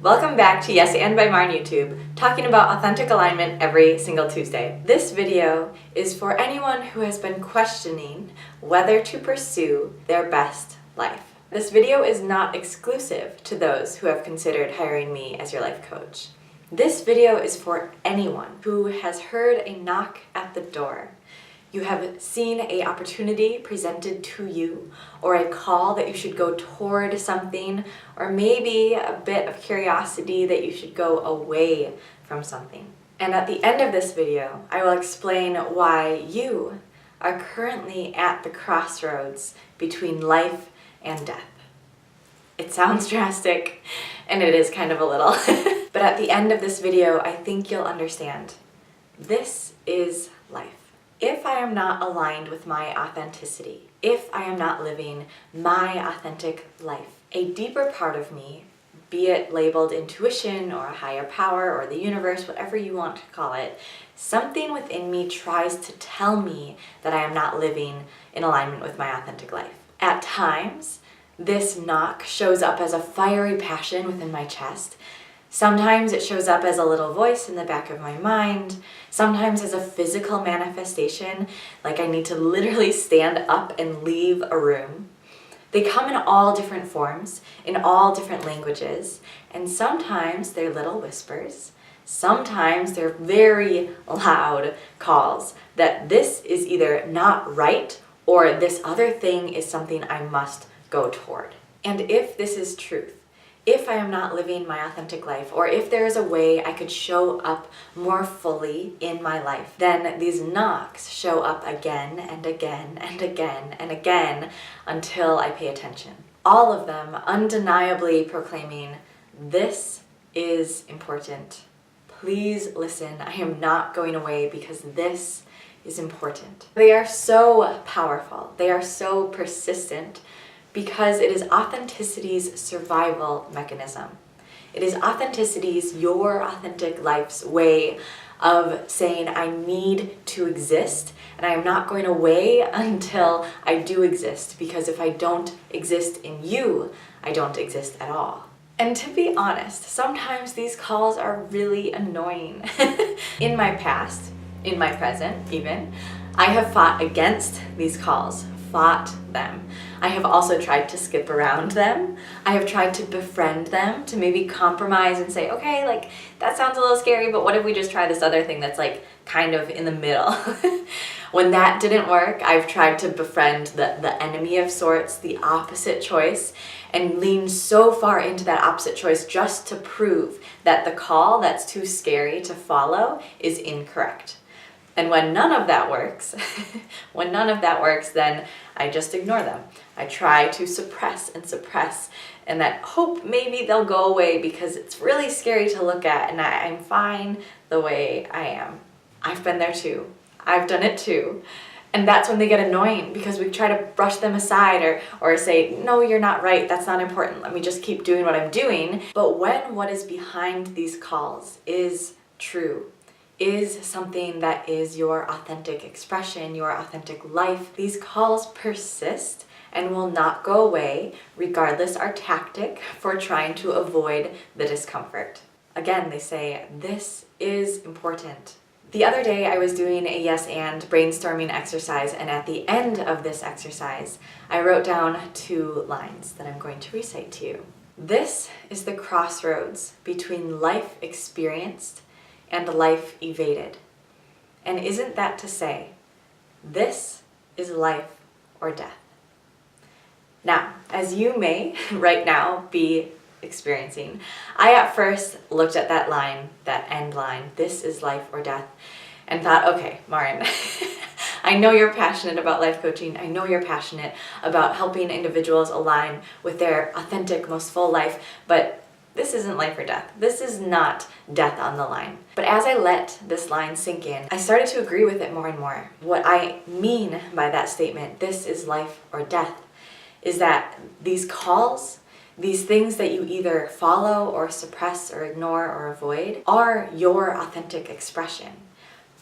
Welcome back to Yes and by Marin YouTube, talking about authentic alignment every single Tuesday. This video is for anyone who has been questioning whether to pursue their best life. This video is not exclusive to those who have considered hiring me as your life coach. This video is for anyone who has heard a knock at the door. You have seen an opportunity presented to you, or a call that you should go toward something, or maybe a bit of curiosity that you should go away from something. And at the end of this video, I will explain why you are currently at the crossroads between life and death. It sounds drastic, and it is kind of a little. But at the end of this video, I think you'll understand. This is life. If I am not aligned with my authenticity, if I am not living my authentic life, a deeper part of me, be it labeled intuition or a higher power or the universe, whatever you want to call it, something within me tries to tell me that I am not living in alignment with my authentic life. At times, this knock shows up as a fiery passion within my chest. Sometimes it shows up as a little voice in the back of my mind, sometimes as a physical manifestation, like I need to literally stand up and leave a room. They come in all different forms, in all different languages, and sometimes they're little whispers. Sometimes they're very loud calls that this is either not right or this other thing is something I must go toward. And if this is truth, if I am not living my authentic life, or if there is a way I could show up more fully in my life, then these knocks show up again and again and again and again until I pay attention. All of them undeniably proclaiming, this is important. Please listen, I am not going away because this is important. They are so powerful, they are so persistent, because it is authenticity's survival mechanism. It is authenticity's, your authentic life's way of saying, I need to exist, and I am not going away until I do exist, because if I don't exist in you, I don't exist at all. And to be honest, sometimes these calls are really annoying. In my past, in my present even, I have fought against these calls, fought them. I have also tried to skip around them. I have tried to befriend them, to maybe compromise and say, okay, like that sounds a little scary, but what if we just try this other thing that's like kind of in the middle? When that didn't work, I've tried to befriend the enemy of sorts, the opposite choice, and lean so far into that opposite choice just to prove that the call that's too scary to follow is incorrect. And when none of that works, then I just ignore them. I try to suppress, and that hope maybe they'll go away because it's really scary to look at, and I'm fine the way I am. I've been there too. I've done it too. And that's when they get annoying, because we try to brush them aside or say, no, you're not right, that's not important, let me just keep doing what I'm doing. But when what is behind these calls is true, is something that is your authentic expression, your authentic life, these calls persist and will not go away, regardless our tactic for trying to avoid the discomfort. Again, they say, this is important. The other day I was doing a yes and brainstorming exercise, and at the end of this exercise, I wrote down 2 lines that I'm going to recite to you. This is the crossroads between life experienced and life evaded. And isn't that to say, this is life or death? Now, as you may right now be experiencing, I at first looked at that line, that end line, this is life or death, and thought, okay, Marin, I know you're passionate about life coaching, I know you're passionate about helping individuals align with their authentic, most full life, but this isn't life or death. This is not death on the line. But as I let this line sink in, I started to agree with it more and more. What I mean by that statement, this is life or death, is that these calls, these things that you either follow or suppress or ignore or avoid, are your authentic expression.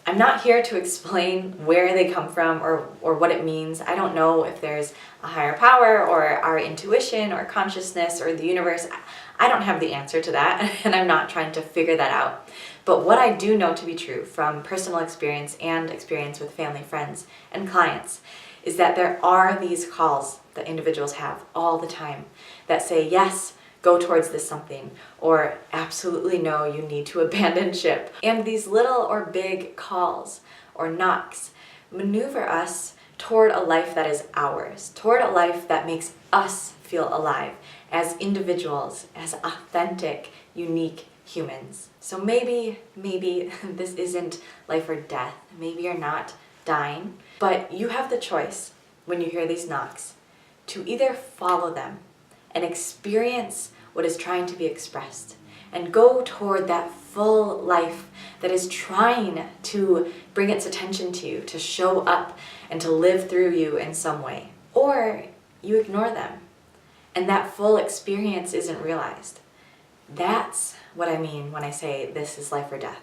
I'm not here to explain where they come from or what it means. I don't know if there's a higher power or our intuition or consciousness or the universe. I don't have the answer to that, and I'm not trying to figure that out. But what I do know to be true from personal experience and experience with family, friends, and clients is that there are these calls that individuals have all the time that say, yes, go towards this something, or absolutely no, you need to abandon ship. And these little or big calls or knocks maneuver us toward a life that is ours, toward a life that makes us feel alive as individuals, as authentic, unique humans. So maybe this isn't life or death. Maybe you're not dying, but you have the choice when you hear these knocks to either follow them and experience what is trying to be expressed and go toward that full life that is trying to bring its attention to you, to show up and to live through you in some way. Or you ignore them and that full experience isn't realized. That's what I mean when I say this is life or death.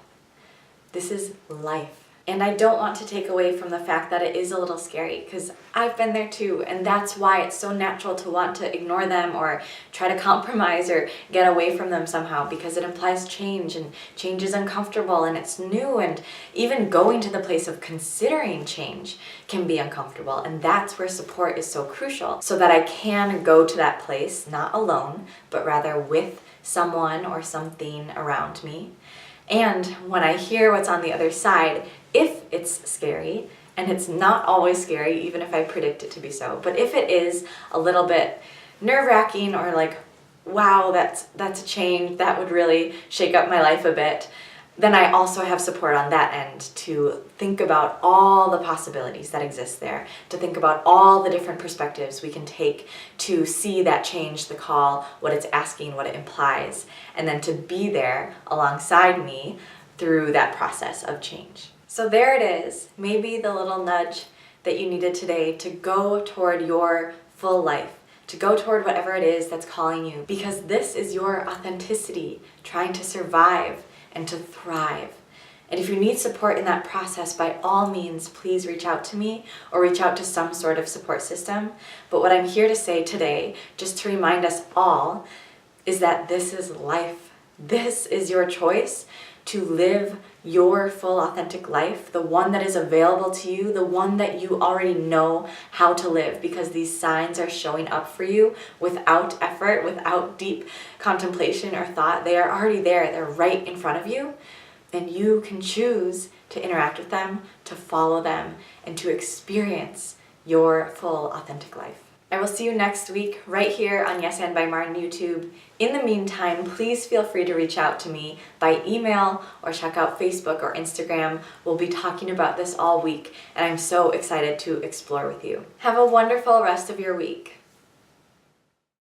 This is life. And I don't want to take away from the fact that it is a little scary, because I've been there too, and that's why it's so natural to want to ignore them or try to compromise or get away from them somehow, because it implies change, and change is uncomfortable and it's new, and even going to the place of considering change can be uncomfortable. And that's where support is so crucial, so that I can go to that place, not alone, but rather with someone or something around me. And when I hear what's on the other side, if it's scary, and it's not always scary, even if I predict it to be so, but if it is a little bit nerve-wracking or like, wow, that's a change, that would really shake up my life a bit, then I also have support on that end to think about all the possibilities that exist there, to think about all the different perspectives we can take to see that change, the call, what it's asking, what it implies, and then to be there alongside me through that process of change. So there it is, maybe the little nudge that you needed today to go toward your full life, to go toward whatever it is that's calling you, because this is your authenticity trying to survive and to thrive. And if you need support in that process, by all means, please reach out to me or reach out to some sort of support system. But what I'm here to say today, just to remind us all, is that this is life. This is your choice to live your full authentic life, the one that is available to you, the one that you already know how to live, because these signs are showing up for you without effort, without deep contemplation or thought. They are already there. They're right in front of you, and you can choose to interact with them, to follow them, and to experience your full authentic life. I will see you next week right here on Yes and by Marin YouTube. In the meantime, please feel free to reach out to me by email or check out Facebook or Instagram. We'll be talking about this all week, and I'm so excited to explore with you. Have a wonderful rest of your week.